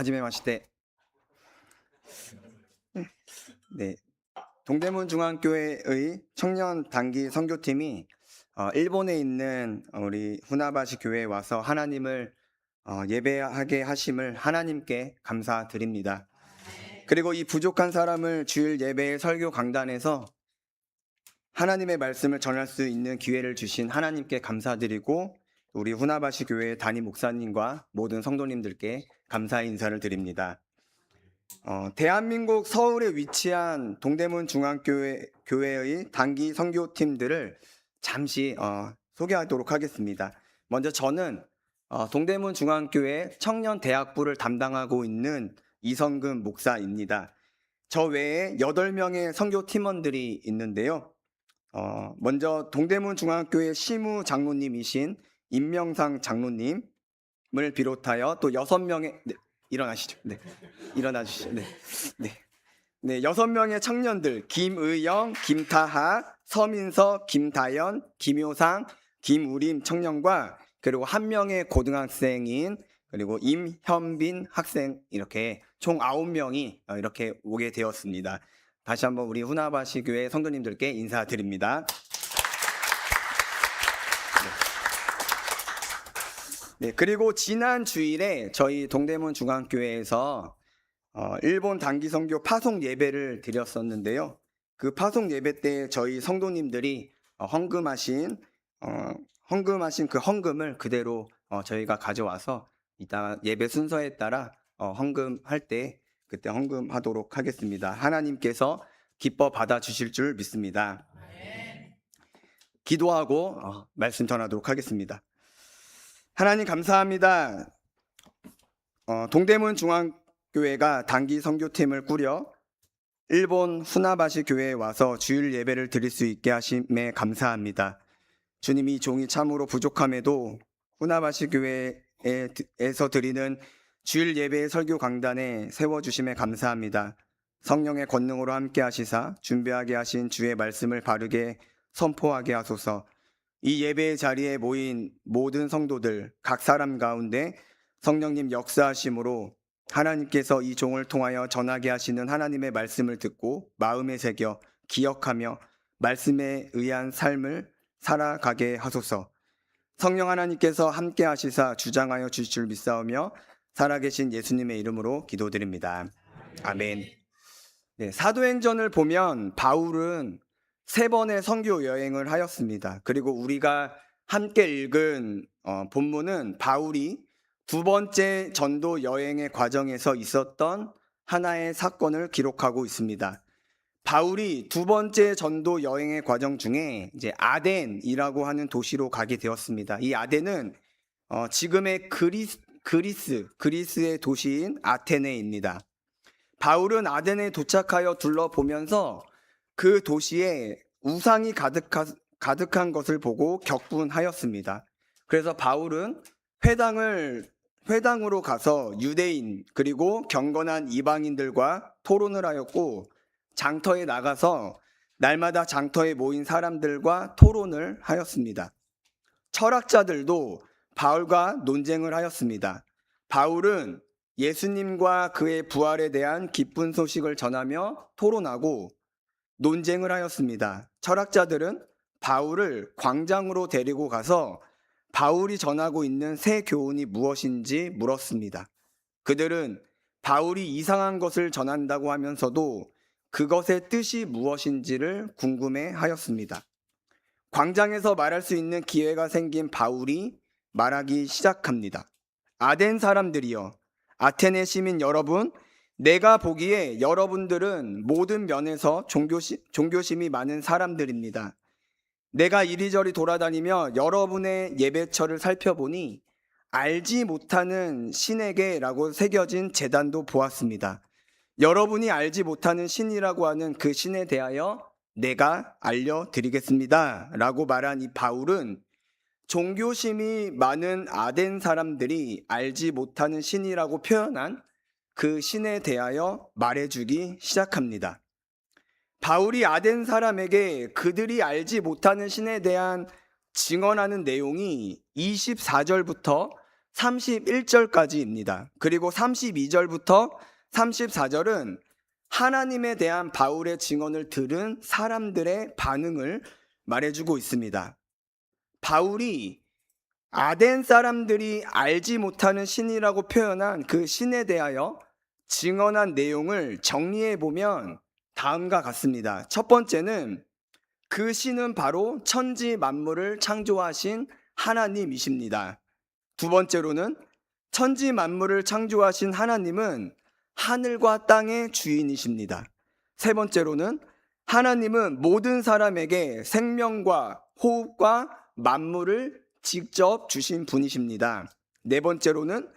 하지메 마시테. 네, 동대문 중앙교회의 청년 단기 선교팀이 일본에 있는 우리 후나바시 교회에 와서 하나님을 예배하게 하심을 하나님께 감사드립니다. 그리고 이 부족한 사람을 주일 예배의 설교 강단에서 하나님의 말씀을 전할 수 있는 기회를 주신 하나님께 감사드리고 우리 후나바시 교회 담임 목사님과 모든 성도님들께 감사의 인사를 드립니다. 대한민국 서울에 위치한 동대문 중앙교회의 단기 선교팀들을 잠시 소개하도록 하겠습니다. 먼저 저는 동대문 중앙교회 청년대학부를 담당하고 있는 이성금 목사입니다. 저 외에 8명의 선교팀원들이 있는데요. 먼저 동대문 중앙교회 시무 장로님이신 임명상 장로님을 비롯하여 또 6명의 일어나시죠. 네. 일어나 주시죠. 네. 네. 네, 6명의 청년들 김의영, 김타하, 서민석, 김다연, 김효상, 김우림 청년과 그리고 1명의 고등학생인 그리고 임현빈 학생 이렇게 총 9명이 이렇게 오게 되었습니다. 다시 한번 우리 후나바시 교회 성도님들께 인사드립니다. 네, 그리고 지난 주일에 저희 동대문 중앙교회에서 일본 단기 선교 파송 예배를 드렸었는데요. 그 파송 예배 때 저희 성도님들이 헌금하신 그 헌금을 그대로 저희가 가져와서 이따 예배 순서에 따라 헌금할 때 그때 헌금하도록 하겠습니다. 하나님께서 기뻐 받아주실 줄 믿습니다. 기도하고 말씀 전하도록 하겠습니다. 하나님 감사합니다. 동대문 중앙교회가 단기 선교팀을 꾸려 일본 후나바시 교회에 와서 주일 예배를 드릴 수 있게 하심에 감사합니다. 주님, 이 종이 참으로 부족함에도 후나바시 교회에서 드리는 주일 예배의 설교 강단에 세워주심에 감사합니다. 성령의 권능으로 함께 하시사 준비하게 하신 주의 말씀을 바르게 선포하게 하소서. 이 예배의 자리에 모인 모든 성도들 각 사람 가운데 성령님 역사하심으로 하나님께서 이 종을 통하여 전하게 하시는 하나님의 말씀을 듣고 마음에 새겨 기억하며 말씀에 의한 삶을 살아가게 하소서. 성령 하나님께서 함께 하시사 주장하여 주실 줄 믿사오며 살아계신 예수님의 이름으로 기도드립니다. 아멘. 네, 사도행전을 보면 바울은 3번의 선교 여행을 하였습니다. 그리고 우리가 함께 읽은 본문은 바울이 2번째 전도 여행의 과정에서 있었던 하나의 사건을 기록하고 있습니다. 바울이 2번째 전도 여행의 과정 중에 이제 아덴이라고 하는 도시로 가게 되었습니다. 이 아덴은 지금의 그리스의 도시인 아테네입니다. 바울은 아덴에 도착하여 둘러보면서 그 도시에 우상이 가득한 것을 보고 격분하였습니다. 그래서 바울은 회당으로 가서 유대인 그리고 경건한 이방인들과 토론을 하였고 장터에 나가서 날마다 장터에 모인 사람들과 토론을 하였습니다. 철학자들도 바울과 논쟁을 하였습니다. 바울은 예수님과 그의 부활에 대한 기쁜 소식을 전하며 토론하고 논쟁을 하였습니다. 철학자들은 바울을 광장으로 데리고 가서 바울이 전하고 있는 새 교훈이 무엇인지 물었습니다. 그들은 바울이 이상한 것을 전한다고 하면서도 그것의 뜻이 무엇인지를 궁금해 하였습니다. 광장에서 말할 수 있는 기회가 생긴 바울이 말하기 시작합니다. 아덴 사람들이여, 아테네 시민 여러분, 내가 보기에 여러분들은 모든 면에서 종교심이 많은 사람들입니다. 내가 이리저리 돌아다니며 여러분의 예배처를 살펴보니 알지 못하는 신에게라고 새겨진 제단도 보았습니다. 여러분이 알지 못하는 신이라고 하는 그 신에 대하여 내가 알려드리겠습니다. 라고 말한 이 바울은 종교심이 많은 아덴 사람들이 알지 못하는 신이라고 표현한 그 신에 대하여 말해주기 시작합니다. 바울이 아덴 사람에게 그들이 알지 못하는 신에 대한 증언하는 내용이 24절부터 31절까지입니다. 그리고 32절부터 34절은 하나님에 대한 바울의 증언을 들은 사람들의 반응을 말해주고 있습니다. 바울이 아덴 사람들이 알지 못하는 신이라고 표현한 그 신에 대하여 증언한 내용을 정리해 보면 다음과 같습니다. 첫 번째는 그 신은 바로 천지 만물을 창조하신 하나님이십니다. 두 번째로는 천지 만물을 창조하신 하나님은 하늘과 땅의 주인이십니다. 세 번째로는 하나님은 모든 사람에게 생명과 호흡과 만물을 직접 주신 분이십니다. 네 번째로는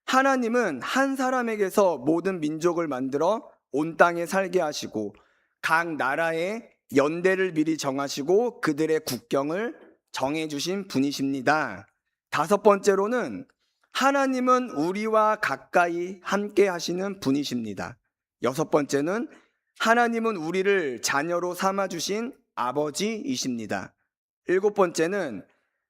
하나님은 한 사람에게서 모든 민족을 만들어 온 땅에 살게 하시고 각 나라의 연대를 미리 정하시고 그들의 국경을 정해주신 분이십니다. 다섯 번째로는 하나님은 우리와 가까이 함께 하시는 분이십니다. 여섯 번째는 하나님은 우리를 자녀로 삼아주신 아버지이십니다. 일곱 번째는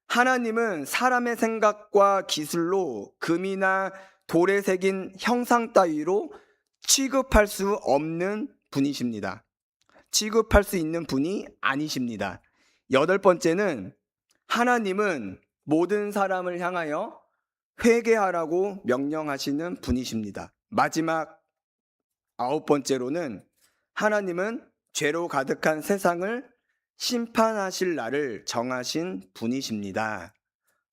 하나님은 사람의 생각과 기술로 금이나 돌에 새긴 형상 따위로 취급할 수 없는 분이십니다. 취급할 수 있는 분이 아니십니다. 여덟 번째는 하나님은 모든 사람을 향하여 회개하라고 명령하시는 분이십니다. 마지막 아홉 번째로는 하나님은 죄로 가득한 세상을 심판하실 날을 정하신 분이십니다.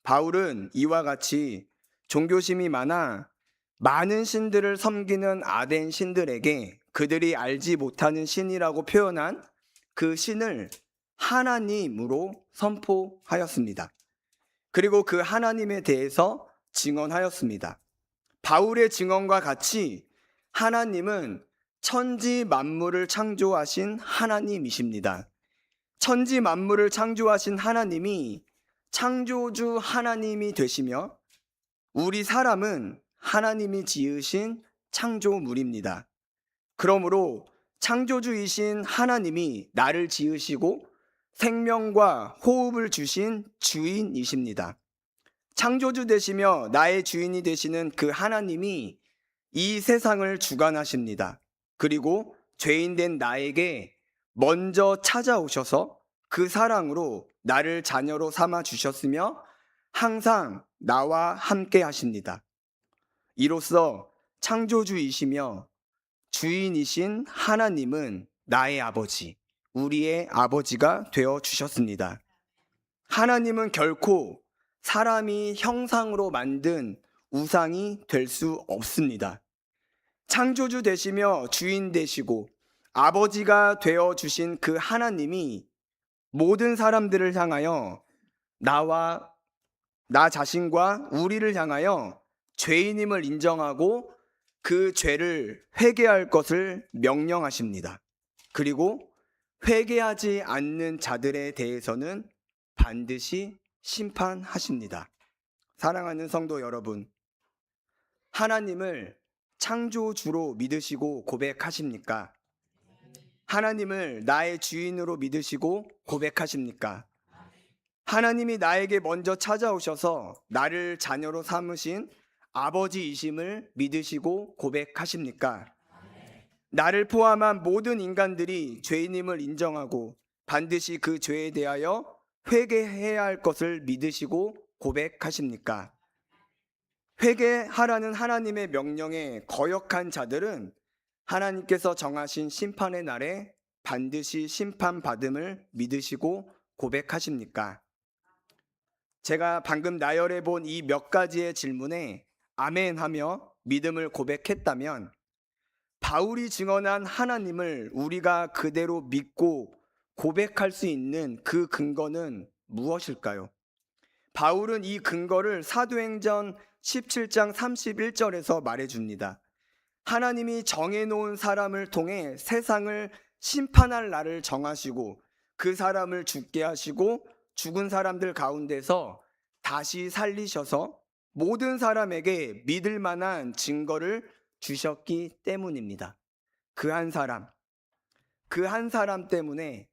바울은 이와 같이 종교심이 많아 많은 신들을 섬기는 아덴 신들에게 그들이 알지 못하는 신이라고 표현한 그 신을 하나님으로 선포하였습니다. 그리고 그 하나님에 대해서 증언하였습니다. 바울의 증언과 같이 하나님은 천지 만물을 창조하신 하나님이십니다. 천지 만물을 창조하신 하나님이 창조주 하나님이 되시며 우리 사람은 하나님이 지으신 창조물입니다. 그러므로 창조주이신 하나님이 나를 지으시고 생명과 호흡을 주신 주인이십니다. 창조주 되시며 나의 주인이 되시는 그 하나님이 이 세상을 주관하십니다. 그리고 죄인된 나에게 먼저 찾아오셔서 그 사랑으로 나를 자녀로 삼아 주셨으며 항상 나와 함께 하십니다. 이로써 창조주이시며 주인이신 하나님은 나의 아버지, 우리의 아버지가 되어 주셨습니다. 하나님은 결코 사람이 형상으로 만든 우상이 될 수 없습니다. 창조주 되시며 주인 되시고 아버지가 되어 주신 그 하나님이 모든 사람들을 향하여 나 자신과 우리를 향하여 죄인임을 인정하고 그 죄를 회개할 것을 명령하십니다. 그리고 회개하지 않는 자들에 대해서는 반드시 심판하십니다. 사랑하는 성도 여러분, 하나님을 창조주로 믿으시고 고백하십니까? 하나님을 나의 주인으로 믿으시고 고백하십니까? 하나님이 나에게 먼저 찾아오셔서 나를 자녀로 삼으신 아버지이심을 믿으시고 고백하십니까? 나를 포함한 모든 인간들이 죄인임을 인정하고 반드시 그 죄에 대하여 회개해야 할 것을 믿으시고 고백하십니까? 회개하라는 하나님의 명령에 거역한 자들은 하나님께서 정하신 심판의 날에 반드시 심판받음을 믿으시고 고백하십니까? 제가 방금 나열해 본 이 몇 가지의 질문에 아멘하며 믿음을 고백했다면 바울이 증언한 하나님을 우리가 그대로 믿고 고백할 수 있는 그 근거는 무엇일까요? 바울은 이 근거를 사도행전 17장 31절에서 말해줍니다. 하나님이 정해놓은 사람을 통해 세상을 심판할 날을 정하시고 그 사람을 죽게 하시고 죽은 사람들 가운데서 다시 살리셔서 모든 사람에게 믿을 만한 증거를 주셨기 때문입니다. 그 한 사람 때문에,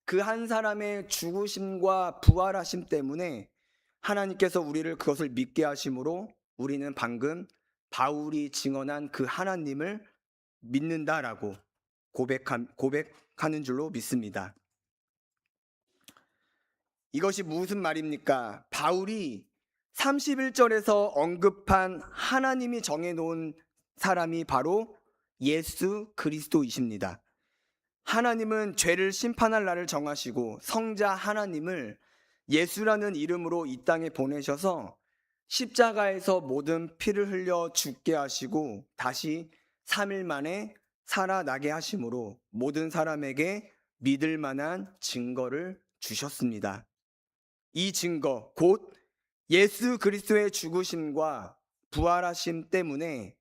그 한 사람의 죽으심과 부활하심 때문에 하나님께서 우리를 그것을 믿게 하심으로 우리는 방금 바울이 증언한 그 하나님을 믿는다라고 고백하는 줄로 믿습니다. 이것이 무슨 말입니까? 바울이 31절에서 언급한 하나님이 정해놓은 사람이 바로 예수 그리스도이십니다. 하나님은 죄를 심판할 날을 정하시고 성자 하나님을 예수라는 이름으로 이 땅에 보내셔서 십자가에서 모든 피를 흘려 죽게 하시고 다시 3일 만에 살아나게 하심으로 모든 사람에게 믿을 만한 증거를 주셨습니다. 이 증거, 곧 예수 그리스도의 죽으심과 부활하심 때문에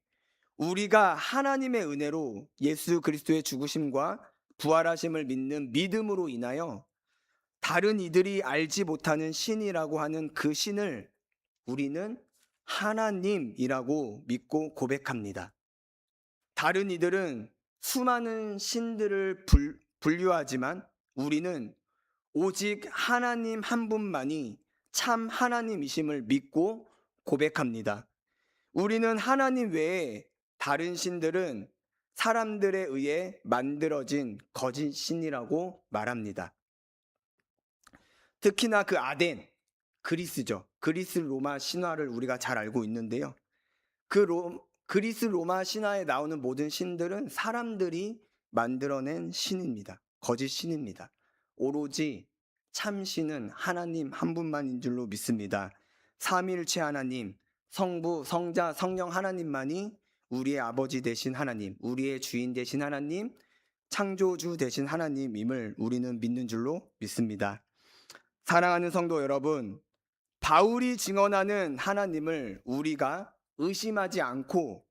우리가 하나님의 은혜로 예수 그리스도의 죽으심과 부활하심을 믿는 믿음으로 인하여 다른 이들이 알지 못하는 신이라고 하는 그 신을 우리는 하나님이라고 믿고 고백합니다. 다른 이들은 수많은 신들을 분류하지만 우리는 오직 하나님 한 분만이 참 하나님이심을 믿고 고백합니다. 우리는 하나님 외에 다른 신들은 사람들에 의해 만들어진 거짓 신이라고 말합니다. 특히나 그 아덴, 그리스죠. 그리스 로마 신화를 우리가 잘 알고 있는데요. 그리스 로마 신화에 나오는 모든 신들은 사람들이 만들어낸 신입니다. 거짓 신입니다. 오로지 참 신은 하나님 한 분만인 줄로 믿습니다. 삼위일체 하나님, 성부, 성자, 성령 하나님만이 우리의 아버지 되신 하나님, 우리의 주인 되신 하나님, 창조주 되신 하나님임을 우리는 믿는 줄로 믿습니다. 사랑하는 성도 여러분, 바울이 증언하는 하나님을 우리가 의심하지 않고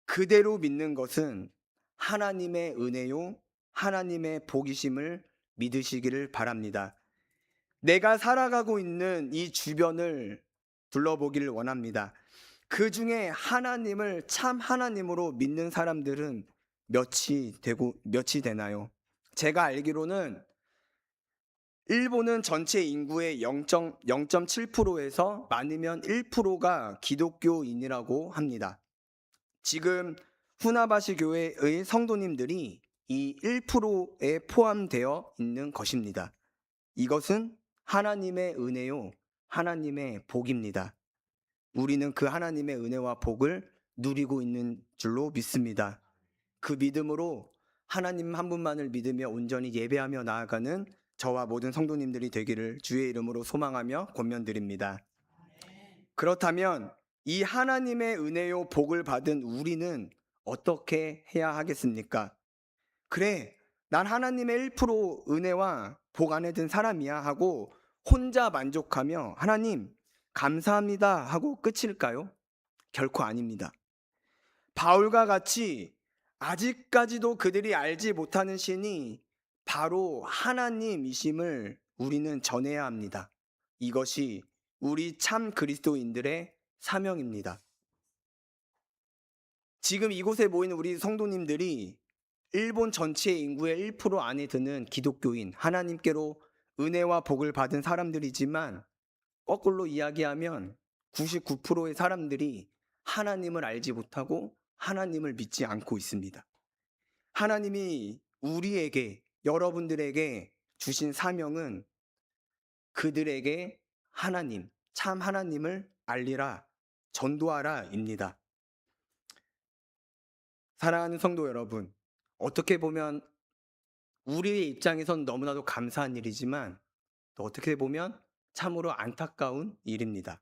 그대로 믿는 것은 하나님의 은혜요, 하나님의 복이심을 믿으시기를 바랍니다. 내가 살아가고 있는 이 주변을 둘러보기를 원합니다. 그 중에 하나님을 참 하나님으로 믿는 사람들은 몇이 되나요? 제가 알기로는 일본은 전체 인구의 0.7%에서 많으면 1%가 기독교인이라고 합니다. 지금 후나바시 교회의 성도님들이 이 1%에 포함되어 있는 것입니다. 이것은 하나님의 은혜요, 하나님의 복입니다. 우리는 그 하나님의 은혜와 복을 누리고 있는 줄로 믿습니다. 그 믿음으로 하나님 한 분만을 믿으며 온전히 예배하며 나아가는 저와 모든 성도님들이 되기를 주의 이름으로 소망하며 권면드립니다. 그렇다면 이 하나님의 은혜요 복을 받은 우리는 어떻게 해야 하겠습니까? 그래, 난 하나님의 1% 은혜와 복 안에 든 사람이야 하고 혼자 만족하며 하나님 감사합니다 하고 끝일까요? 결코 아닙니다. 바울과 같이 아직까지도 그들이 알지 못하는 신이 바로 하나님이심을 우리는 전해야 합니다. 이것이 우리 참 그리스도인들의 사명입니다. 지금 이곳에 모인 우리 성도님들이 일본 전체 인구의 1% 안에 드는 기독교인, 하나님께로 은혜와 복을 받은 사람들이지만 거꾸로 이야기하면 99%의 사람들이 하나님을 알지 못하고 하나님을 믿지 않고 있습니다. 하나님이 우리에게, 여러분들에게 주신 사명은 그들에게 하나님, 참 하나님을 알리라, 전도하라입니다. 사랑하는 성도 여러분, 어떻게 보면 우리의 입장에선 너무나도 감사한 일이지만 또 어떻게 보면 참으로 안타까운 일입니다.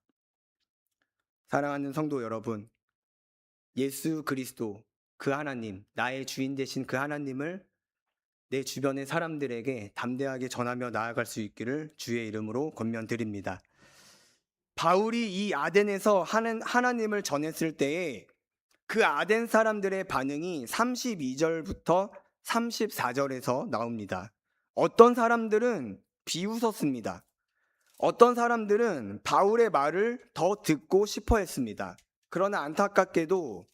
사랑하는 성도 여러분, 예수 그리스도 그 하나님, 나의 주인 되신 그 하나님을 내 주변의 사람들에게 담대하게 전하며 나아갈 수 있기를 주의 이름으로 권면드립니다. 바울이 이 아덴에서 하나님을 전했을 때에 그 아덴 사람들의 반응이 32절부터 34절에서 나옵니다. 어떤 사람들은 비웃었습니다. 어떤 사람들은 바울의 말을 더 듣고 싶어 했습니다. 그러나 안타깝게도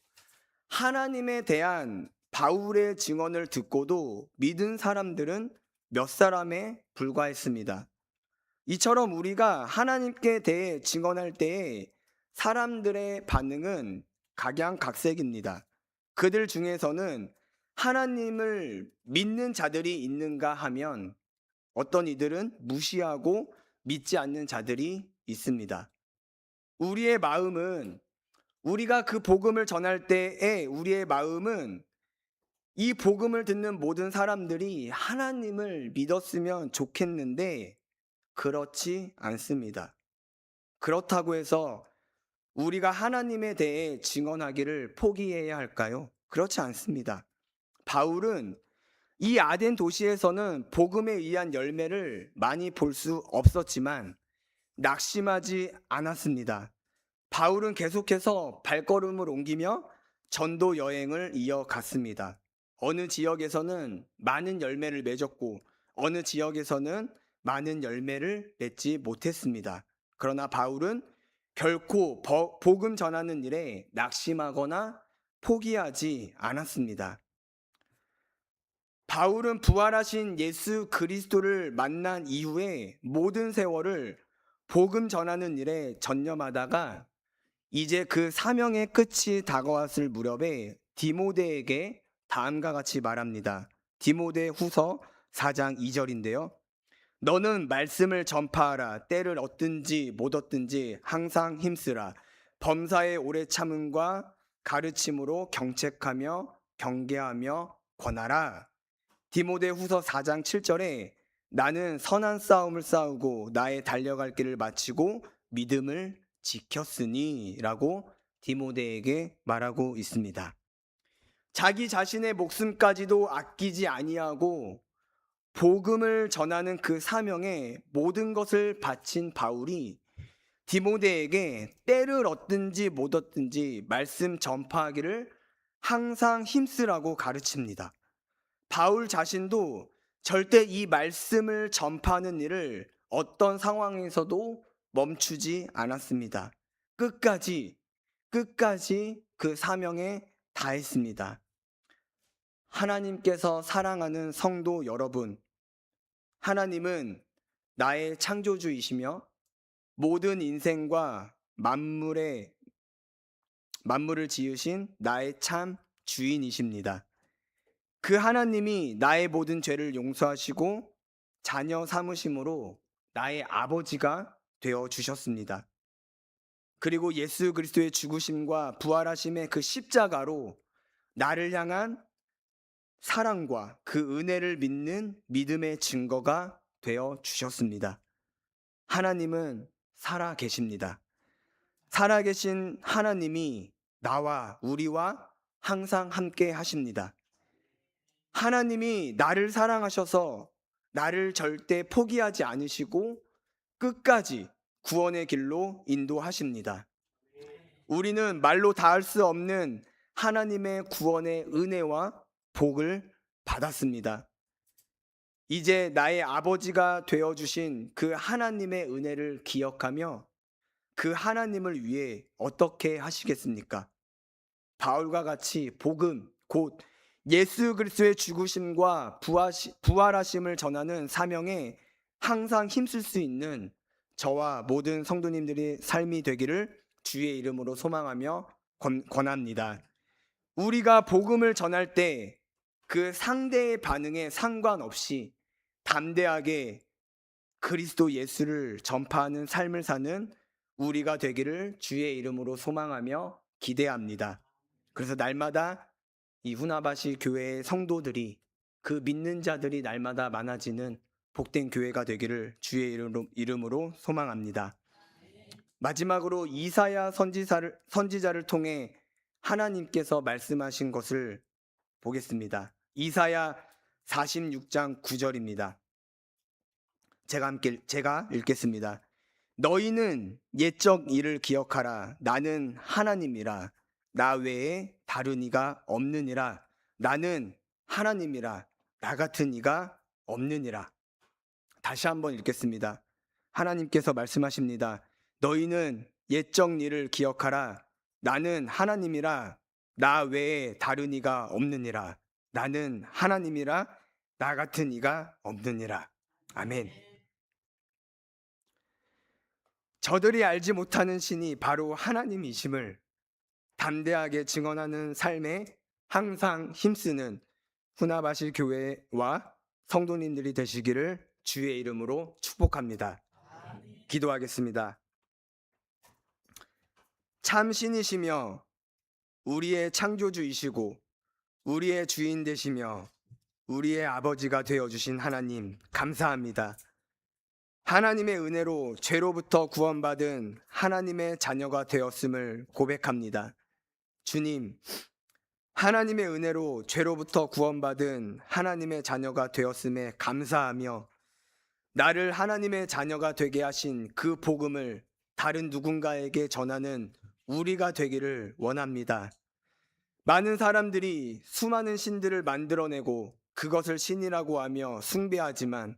하나님에 대한 바울의 증언을 듣고도 믿은 사람들은 몇 사람에 불과했습니다. 이처럼 우리가 하나님께 대해 증언할 때에 사람들의 반응은 각양각색입니다. 그들 중에서는 하나님을 믿는 자들이 있는가 하면 어떤 이들은 무시하고 믿지 않는 자들이 있습니다. 우리의 마음은 우리가 그 복음을 전할 때에 우리의 마음은 이 복음을 듣는 모든 사람들이 하나님을 믿었으면 좋겠는데 그렇지 않습니다. 그렇다고 해서 우리가 하나님에 대해 증언하기를 포기해야 할까요? 그렇지 않습니다. 바울은 이 아덴 도시에서는 복음에 의한 열매를 많이 볼 수 없었지만 낙심하지 않았습니다. 바울은 계속해서 발걸음을 옮기며 전도 여행을 이어갔습니다. 어느 지역에서는 많은 열매를 맺었고 어느 지역에서는 많은 열매를 맺지 못했습니다. 그러나 바울은 결코 복음 전하는 일에 낙심하거나 포기하지 않았습니다. 바울은 부활하신 예수 그리스도를 만난 이후에 모든 세월을 복음 전하는 일에 전념하다가 이제 그 사명의 끝이 다가왔을 무렵에 디모데에게 다음과 같이 말합니다. 디모데 후서 4장 2절인데요. 너는 말씀을 전파하라. 때를 얻든지 못 얻든지 항상 힘쓰라. 범사의 오래 참음과 가르침으로 경책하며 경계하며 권하라. 디모데 후서 4장 7절에 나는 선한 싸움을 싸우고 나의 달려갈 길을 마치고 믿음을 지켰으니 라고 디모데에게 말하고 있습니다. 자기 자신의 목숨까지도 아끼지 아니하고 복음을 전하는 그 사명에 모든 것을 바친 바울이 디모데에게 때를 얻든지 못 얻든지 말씀 전파하기를 항상 힘쓰라고 가르칩니다. 바울 자신도 절대 이 말씀을 전파하는 일을 어떤 상황에서도 멈추지 않았습니다. 끝까지 그 사명에 다했습니다. 하나님께서 사랑하는 성도 여러분, 하나님은 나의 창조주이시며 모든 인생과 만물을 지으신 나의 참 주인이십니다. 그 하나님이 나의 모든 죄를 용서하시고 자녀 삼으심으로 나의 아버지가 되어 주셨습니다. 그리고 예수 그리스도의 죽으심과 부활하심의 그 십자가로 나를 향한 사랑과 그 은혜를 믿는 믿음의 증거가 되어 주셨습니다. 하나님은 살아 계십니다. 살아계신 하나님이 나와 우리와 항상 함께 하십니다. 하나님이 나를 사랑하셔서 나를 절대 포기하지 않으시고 끝까지 구원의 길로 인도하십니다. 우리는 말로 닿을 수 없는 하나님의 구원의 은혜와 복을 받았습니다. 이제 나의 아버지가 되어주신 그 하나님의 은혜를 기억하며 그 하나님을 위해 어떻게 하시겠습니까? 바울과 같이 복음, 곧 예수 그리스도의 죽으심과 부활하심을 전하는 사명에 항상 힘쓸 수 있는 저와 모든 성도님들의 삶이 되기를 주의 이름으로 소망하며 권합니다. 우리가 복음을 전할 때 그 상대의 반응에 상관없이 담대하게 그리스도 예수를 전파하는 삶을 사는 우리가 되기를 주의 이름으로 소망하며 기대합니다. 그래서 날마다 이 후나바시 교회의 성도들이 그 믿는 자들이 날마다 많아지는 복된 교회가 되기를 주의 이름으로 소망합니다. 마지막으로 이사야 선지자를 통해 하나님께서 말씀하신 것을 보겠습니다. 이사야 46장 9절입니다. 제가 읽겠습니다. 너희는 옛적 일을 기억하라. 나는 하나님이라. 나 외에 다른 이가 없느니라. 나는 하나님이라. 나 같은 이가 없느니라. 다시 한번 읽겠습니다. 하나님께서 말씀하십니다. 너희는 옛적 일을 기억하라. 나는 하나님이라. 나 외에 다른 이가 없느니라. 나는 하나님이라. 나 같은 이가 없느니라. 아멘. 저들이 알지 못하는 신이 바로 하나님이심을 담대하게 증언하는 삶에 항상 힘쓰는 후나바시 교회와 성도님들이 되시기를 주의 이름으로 축복합니다. 기도하겠습니다. 참 신이시며 우리의 창조주이시고 우리의 주인 되시며 우리의 아버지가 되어주신 하나님 감사합니다. 하나님의 은혜로 죄로부터 구원받은 하나님의 자녀가 되었음을 고백합니다. 주님, 하나님의 은혜로 죄로부터 구원받은 하나님의 자녀가 되었음에 감사하며 나를 하나님의 자녀가 되게 하신 그 복음을 다른 누군가에게 전하는 우리가 되기를 원합니다. 많은 사람들이 수많은 신들을 만들어내고 그것을 신이라고 하며 숭배하지만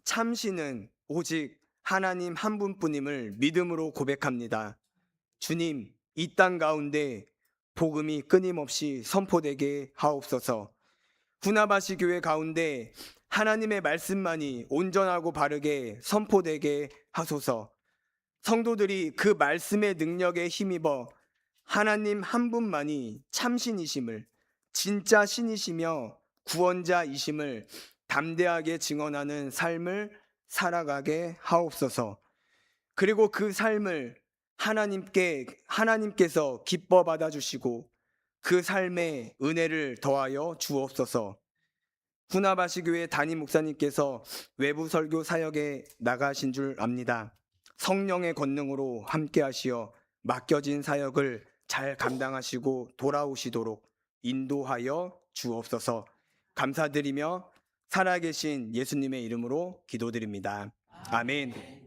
참신은 오직 하나님 한 분뿐임을 믿음으로 고백합니다. 주님, 이 땅 가운데 복음이 끊임없이 선포되게 하옵소서. 후나바시 교회 가운데 하나님의 말씀만이 온전하고 바르게 선포되게 하소서. 성도들이 그 말씀의 능력에 힘입어 하나님 한 분만이 참신이심을, 진짜 신이시며 구원자이심을 담대하게 증언하는 삶을 살아가게 하옵소서. 그리고 그 삶을 하나님께서 기뻐 받아주시고 그 삶에 은혜를 더하여 주옵소서. 후나바시 교회 담임 목사님께서 외부 설교 사역에 나가신 줄 압니다. 성령의 권능으로 함께 하시어 맡겨진 사역을 잘 감당하시고 돌아오시도록 인도하여 주옵소서. 감사드리며 살아계신 예수님의 이름으로 기도드립니다. 아멘.